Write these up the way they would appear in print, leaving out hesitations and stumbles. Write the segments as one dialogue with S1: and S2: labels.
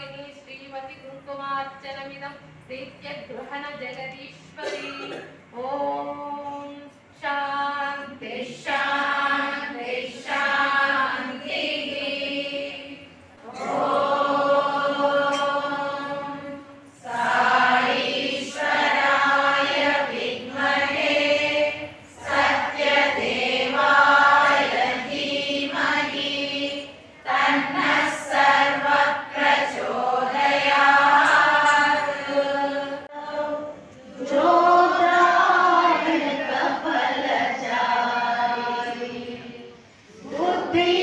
S1: वाहिनी श्रीमती कुङ्कुमार्चनमिदं नित्यग्रहण जगदीश्वरी। ओम शांति शांति शांति।
S2: Be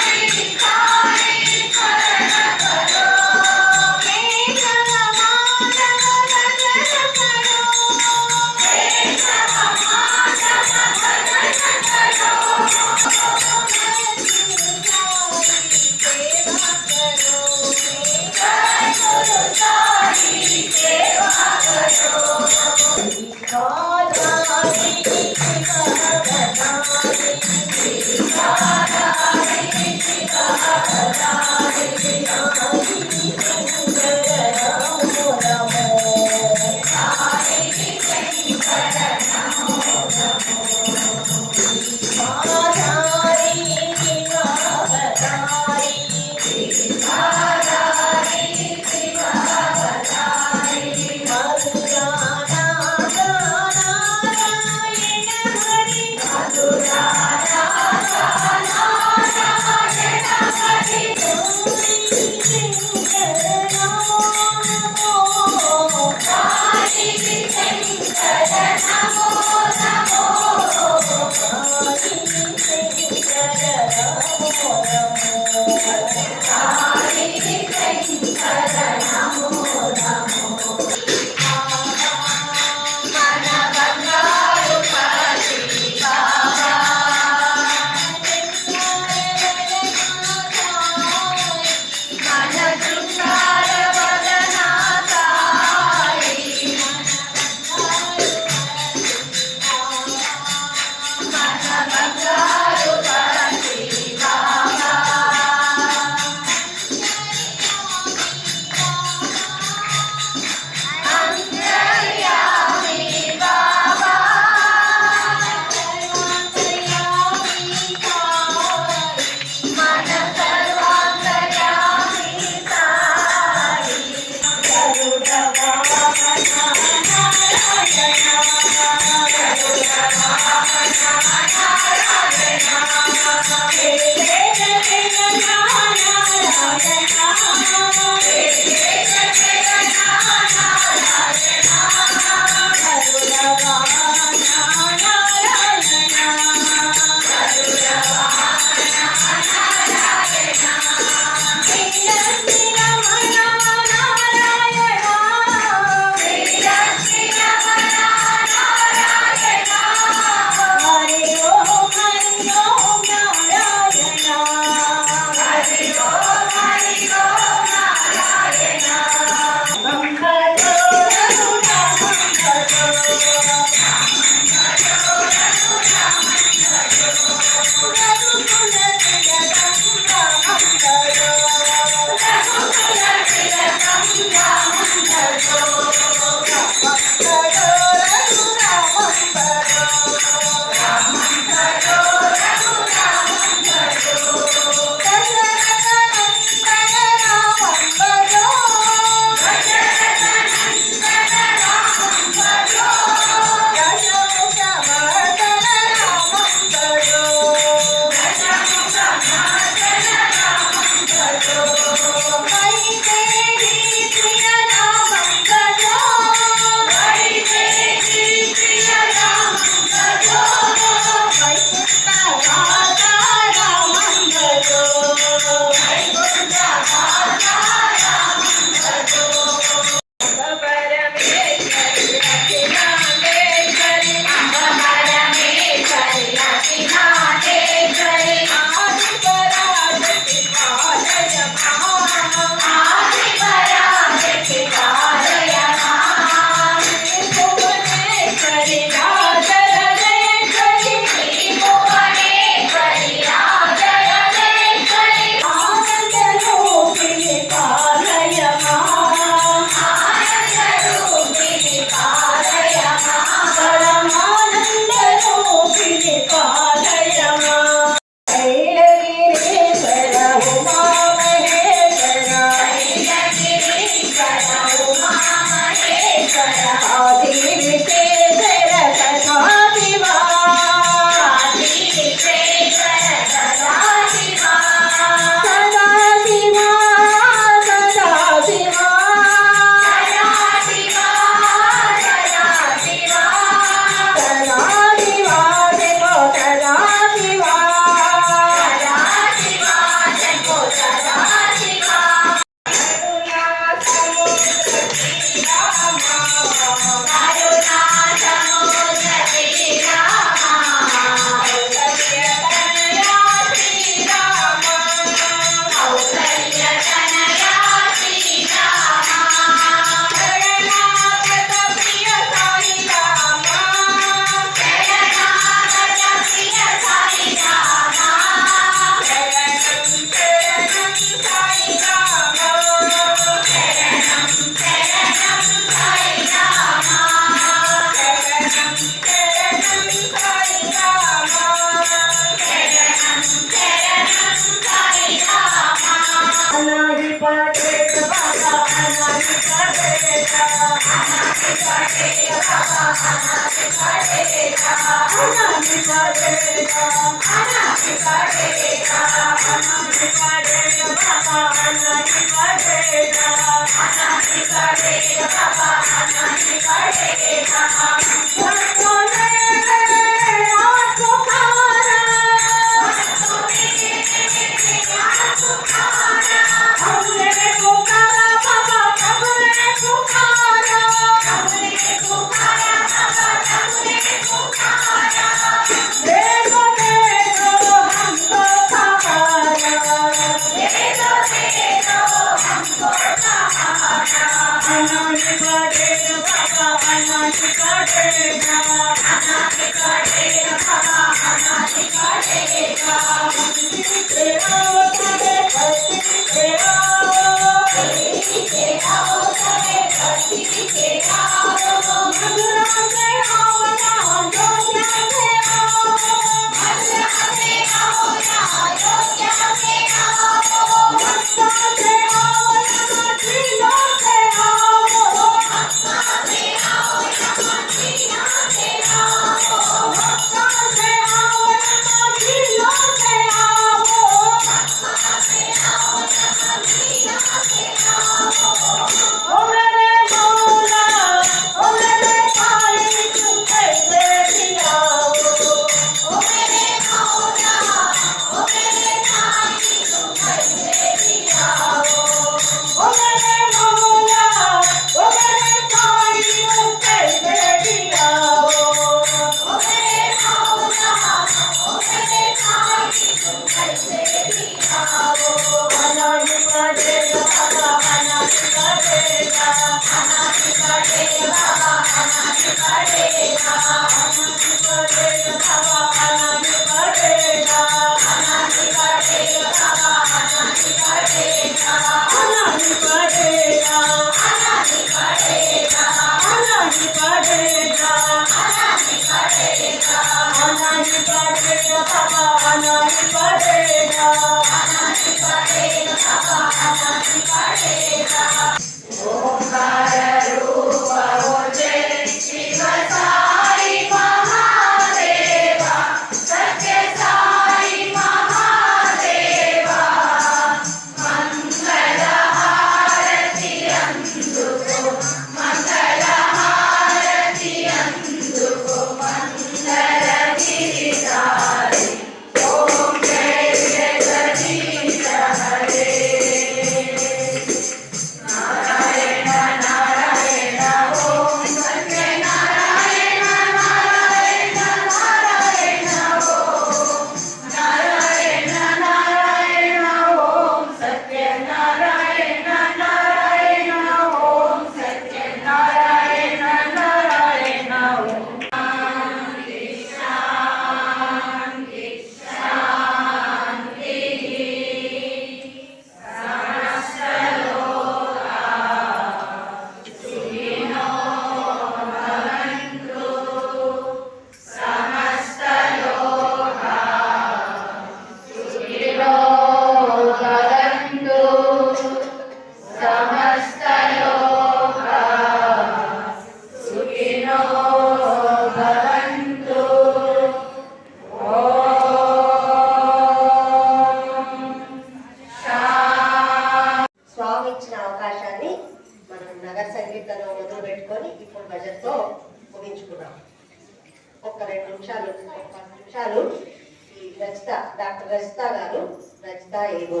S2: doctor Rajitha గారు, రజిత ఏగో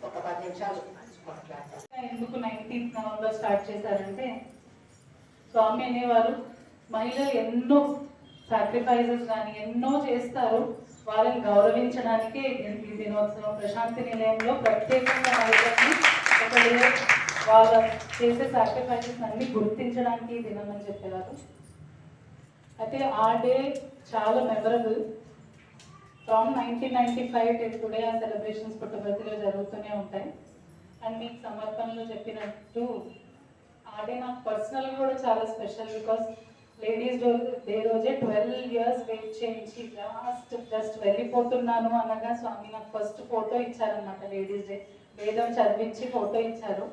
S2: ఒక 10 నిమిషాలు మాట్లాడతారు.
S3: ఎందుకు 19th నవంబర్ స్టార్ట్ చేశారంటే, స్వామి అనేవారు మహిళలు ఎన్నో సాక్రిఫైజెస్ కానీ ఎన్నో చేస్తారు, వాళ్ళని గౌరవించడానికే ఈ దినోత్సవం. ప్రశాంతి నిలయంలో ప్రత్యేకంగా మహిళల్ని వాళ్ళ చేసే సాక్రిఫైజెస్ అన్ని గుర్తించడానికి ఈ దినం అని చెప్పేవారు. అయితే ఆ డే చాలా మెమరబుల్. ఫ్రమ్ 1995 టిల్ టుడే ఆ సెలబ్రేషన్స్ పుట్టపర్తిలో జరుగుతూనే ఉంటాయి. అండ్ మీకు సమర్పణలో చెప్పినట్టు ఆ డే నాకు పర్సనల్గా కూడా చాలా స్పెషల్. బికాస్ లేడీస్ డే రోజే 12 years వెయిట్ చేయించి జస్ట్ వెళ్ళిపోతున్నాను అనగా స్వామి నాకు ఫస్ట్ ఫోటో ఇచ్చారనమాట. లేడీస్ డే వేదం చదివించి ఫోటో ఇచ్చారు.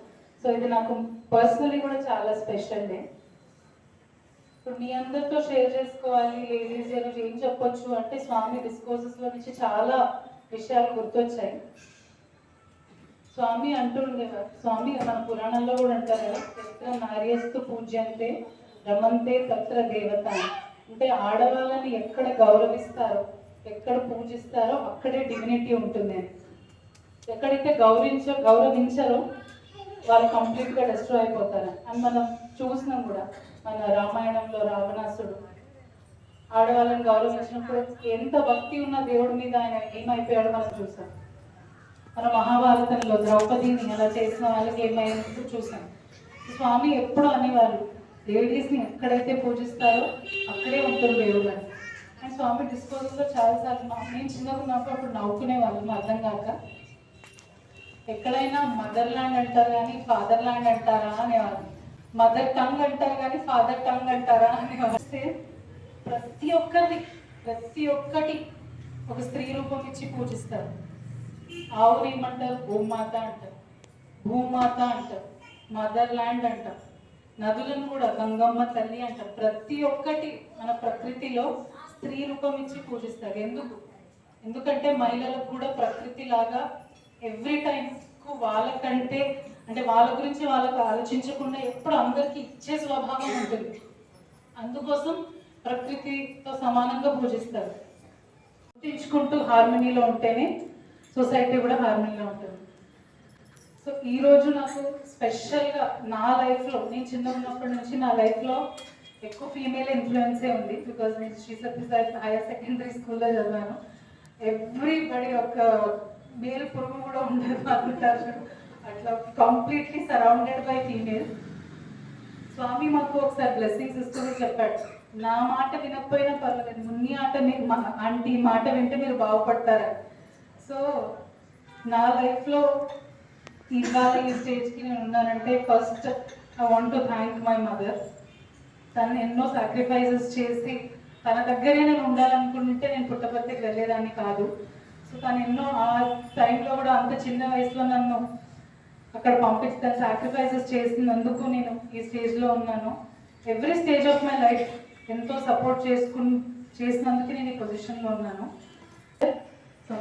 S3: సో ఇది నాకు పర్సనలీ కూడా చాలా స్పెషల్ డే. ఇప్పుడు మీ అందరితో షేర్ చేసుకోవాలి లేడీస్ ఈరోజు ఏం చెప్పొచ్చు అంటే స్వామి డిస్కోర్సెస్లో నుంచి చాలా విషయాలు గుర్తొచ్చాయి. స్వామి అంటుండేవారు, స్వామి మన పురాణంలో కూడా అంటారు కదా, ఎత్ర నార్యస్తు పూజ్యంతే రమంతే తత్ర దేవత, అంటే ఆడవాళ్ళని ఎక్కడ గౌరవిస్తారో ఎక్కడ పూజిస్తారో అక్కడే డివినిటీ ఉంటుంది అని. ఎక్కడైతే గౌరవించరో వాళ్ళు కంప్లీట్గా డిస్ట్రాయ్ అయిపోతారు అని మనం చూసినాం కూడా. మన రామాయణంలో రావణాసుడు ఆడవాళ్ళని గౌరవించినప్పుడు ఎంత భక్తి ఉన్న దేవుడి మీద ఆయన ఏమైపోయాడో మనం చూసాం. మన మహాభారతంలో ద్రౌపదిని అలా చేసిన వాళ్ళకి ఏమైందో చూసాం. స్వామి ఎప్పుడు అనేవాళ్ళు లేడీస్ని ఎక్కడైతే పూజిస్తారో అక్కడే ఉంటుంది దేవుడు అని. అండ్ స్వామి డిస్కోర్స్లో చాలాసార్లు నేను చిన్నగా ఉన్నప్పుడు అప్పుడు నవ్వుకునేవాళ్ళం అర్థం కాక, ఎక్కడైనా మదర్ ల్యాండ్ అంటారు కానీ ఫాదర్ ల్యాండ్ అంటారా అనేవాళ్ళు, మదర్ టంగ్ అంటారు కానీ ఫాదర్ టంగ్ అంటారా అనేవాళ్ళు. ప్రతి ఒక్కటి ఒక స్త్రీ రూపం ఇచ్చి పూజిస్తారు. ఆవుని ఏమంటారు, గోమాత అంటారు, భూమాత అంటారు, మదర్ ల్యాండ్ అంటారు, నదులను కూడా గంగమ్మ తల్లి అంటారు. ప్రతి ఒక్కటి మన ప్రకృతిలో స్త్రీ రూపం ఇచ్చి పూజిస్తారు. ఎందుకంటే మహిళలకు కూడా ప్రకృతి లాగా ఎవ్రీ టైం వాళ్ళకంటే అంటే వాళ్ళ గురించి వాళ్ళకు ఆలోచించకుండా ఎప్పుడు అందరికీ ఇచ్చే స్వభావం ఉంటుంది. అందుకోసం ప్రకృతితో సమానంగా పూజిస్తారు. గుర్తించుకుంటూ హార్మనీలో ఉంటేనే సొసైటీ కూడా హార్మనీలో ఉంటుంది. సో ఈరోజు నాకు స్పెషల్గా నా లైఫ్లో, నేను చిన్న ఉన్నప్పటి నుంచి నా లైఫ్లో ఎక్కువ ఫీమేల్ ఇన్ఫ్లుయెన్సే ఉంది. బికాజ్ నేను శ్రీ సత్యసాయి హైయర్ సెకండరీ స్కూల్లో చదివాను. ఎవ్రీబడి ఒక మేల్ పురుగు కూడా ఉండదు అనుకుంటారు, అట్లా కంప్లీట్లీ సరౌండెడ్ బై ఫీమేల్. స్వామి మాకు ఒకసారి బ్లెస్సింగ్స్ ఇస్తూ చెప్పాడు, నా మాట వినకపోయినా పర్వాలేదు, మున్ని ఆంటీ మాట వింటే మీరు బాగుపడతారా. సో నా లైఫ్లో ఇవాళ ఈ స్టేజ్కి నేను ఉన్నానంటే first I want to thank my mother. తను ఎన్నో సాక్రిఫైసెస్ చేసి తన దగ్గరే నేను ఉండాలనుకుంటే నేను పుట్టపర్తికి వెళ్ళేదాన్ని కాదు. సో తను ఎన్నో ఆ టైంలో కూడా అంత చిన్న వయసులో నన్ను అక్కడ పంపించి తను సాక్రిఫైసెస్ చేసినందుకు నేను ఈ స్టేజ్లో ఉన్నాను. Every stage of my life ఎంతో సపోర్ట్ చేసినందుకు నేను ఈ పొజిషన్లో ఉన్నాను. So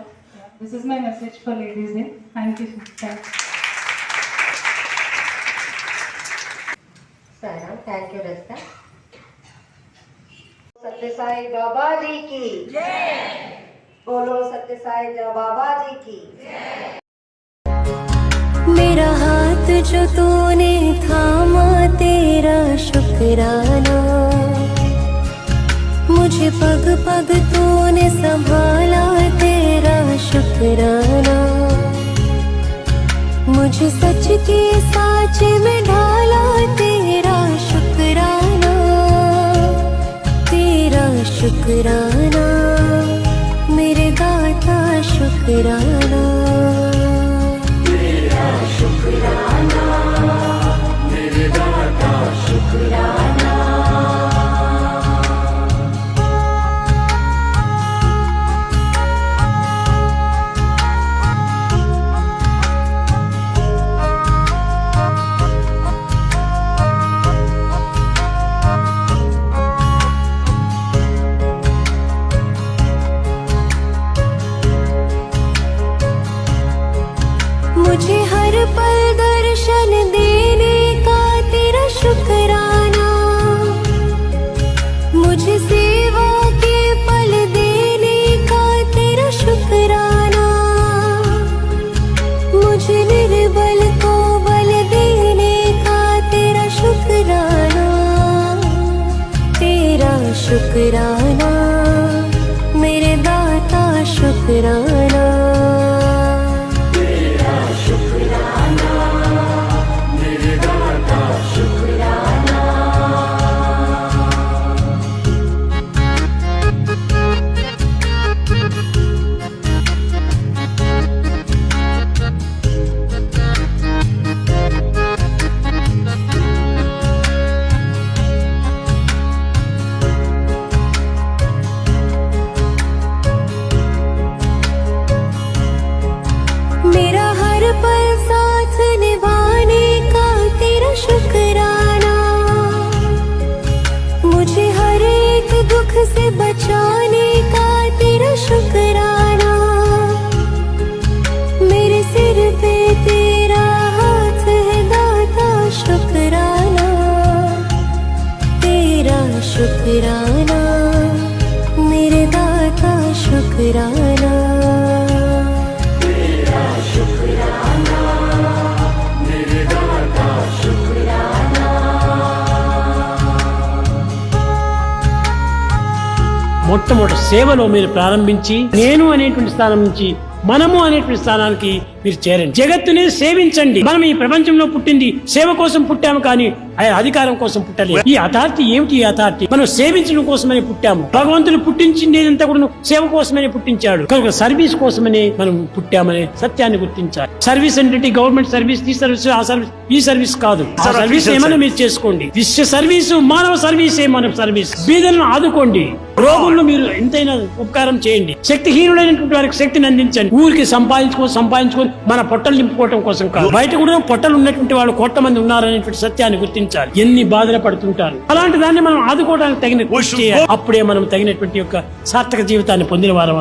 S3: this is my message for ladies day. Thank you.
S2: Thank you Rajitha. Sathya Sai बाबा जी की जय. बोलो सत्य साई बाबा जी की जय.
S4: मेरा हाथ जो तूने थामा तेरा शुक्राना, मुझे पग पग तूने संभाला तेरा शुक्राना, मुझे सच के साच में ढाला तेरा शुक्राना, तेरा शुक्राना मेरे दाता शुक्राना, तेरा शुक्राना मेरे दाता शुक्राना. मुझे हर पल दर्शन देने का तेरा शुक्राना, मुझे सेवा के पल देने का तेरा शुक्राना, मुझे निर्बल को बल देने का तेरा शुक्राना, तेरा शुक्राना मेरे दाता शुक्राना. शुक्राना मेरे दाता शुक्राना
S5: మొట్టమొదటి సేవలో మీరు ప్రారంభించి నేను అనేటువంటి స్థానం నుంచి మనము అనేటువంటి స్థానానికి మీరు చేరండి. జగత్తుని సేవించండి. మనం ఈ ప్రపంచంలో పుట్టింది సేవ కోసం పుట్టాము, కానీ అధికారం కోసం పుట్టలేదు. ఈ అథారిటీ ఏమిటి? ఈ అథారిటీ మనం సేవించడం కోసమని పుట్టాము. భగవంతుడు పుట్టించిందేదంతా కూడా సేవ కోసమనే పుట్టించాడు. కనుక సర్వీస్ కోసమనే మనం పుట్టామనే సత్యాన్ని గుర్తించాలి. సర్వీస్ అంటే గవర్నమెంట్ సర్వీస్, ఈ సర్వీస్, ఆ సర్వీస్, ఈ సర్వీస్ కాదు. ఆ సర్వీస్ ఏమైనా మీరు చేసుకోండి. విశ్వ సర్వీసు, మానవ సర్వీసే మన సర్వీస్. బీదలను ఆదుకోండి, రోగులను మీరు ఎంతైనా ఉపకారం చేయండి. శక్తిహీనులైనటువంటి వారికి శక్తిని అందించండి. ఊరికి సంపాదించుకొని మన పొట్టలు నింపుకోవడం కోసం కాదు. బయట కూడా పొట్టలు ఉన్నటువంటి వాళ్ళు కోట్ల మంది ఉన్నారనేటువంటి సత్యాన్ని గుర్తించాలి. ఎన్ని బాధలు పడుతుంటారు. అలాంటి దాన్ని మనం ఆదుకోవడానికి తగిన కృషి చేయాలి. అప్పుడే మనం తగినటువంటి యొక్క సార్థక జీవితాన్ని పొందిన వారం.